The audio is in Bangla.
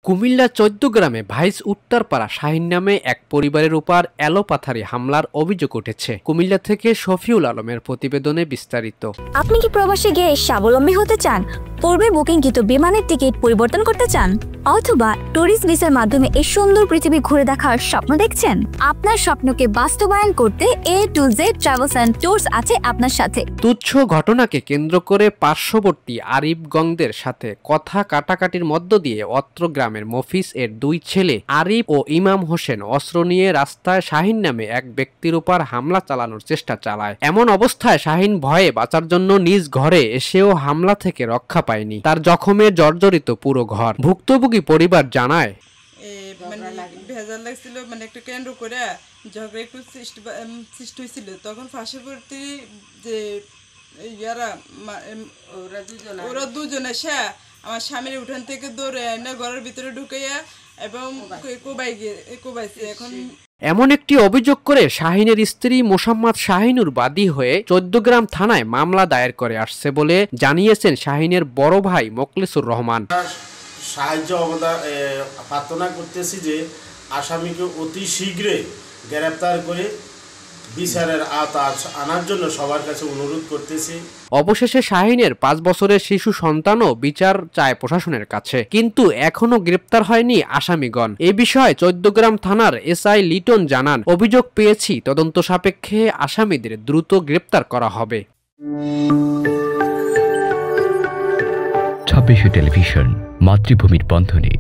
কুমিল্লা ১৪ গ্রামে ভাইস উত্তরপাড়া শাহিন নামে এক পরিবারের উপর এলোপাথারি হামলার অভিযোগ উঠেছে। কুমিল্লা থেকে শফিউল আলমের প্রতিবেদনে বিস্তারিত। আপনি কি প্রবাসে গিয়ে স্বাবলম্বী হতে চান? পূর্বে বুকিংকৃত বিমানের টিকিট পরিবর্তন করতে চান, অথবা ট্যুরিস্ট ভিসার মাধ্যমে এই সুন্দর পৃথিবী ঘুরে দেখার স্বপ্ন দেখছেন? আপনার স্বপ্নকে বাস্তবায়ন করতে A to Z travels and tours আছে আপনার সাথে। তুচ্ছ ঘটনাকে কেন্দ্র করে পার্শ্ববর্তী আরিফগঞ্জের সাথে কথা কাটাকাটির মধ্য দিয়ে অত্র গ্রামের মফিজ এর দুই ছেলে আরিফ ও ইমাম হোসেন অস্ত্র নিয়ে রাস্তায় শাহিন নামে এক ব্যক্তির উপর হামলা চালানোর চেষ্টা চালায়। এমন অবস্থায় শাহিন ভয়ে বাঁচার জন্য নিজ ঘরে এসেও হামলা থেকে রক্ষা পায়নি। তার জখমে জর্জরিত পুরো ঘর। ভুক্তভোগী পরিবার জানায়, ভেজাল লাগছিল, একটু কেন্দ্র করে ঝগড়া একটু সৃষ্টি হয়েছিল। তখন পার্শ্ববর্তী যে ওরা দুজনে সে আমার স্বামীর উঠান থেকে দৌড়ে এনে ঘরের ভিতরে ঢুকাইয়া এবং কোবাইছে। এখন এমন একটি অভিযোগ করে শাহিনের স্ত্রী মোসাম্মদ শাহিনুর বাদী হয়ে ১৪ গ্রাম থানায় মামলা দায়ের করে আসছে বলে জানিয়েছেন শাহিনের বড় ভাই মোখলেসুর রহমান। সাহায্য প্রার্থনা করতেছি যে আসামিকে অতি শীঘ্রই গ্রেপ্তার করে বিচারের আওতায় আনার জন্য সবার কাছে অনুরোধ করতেছি। অবশেষে শাহিনের ৫ বছরের শিশু সন্তানও বিচার চায় প্রশাসনের কাছে, কিন্তু এখনো গ্রেপ্তার হয়নি আসামিগণ। এ বিষয়ে ১৪ গ্রাম থানার SI লিটন জানান, অভিযোগ পেয়েছি, তদন্ত সাপেক্ষে আসামিদের দ্রুত গ্রেপ্তার করা হবে। ২৬ টেলিভিশন, মাতৃভূমির বন্ধনে।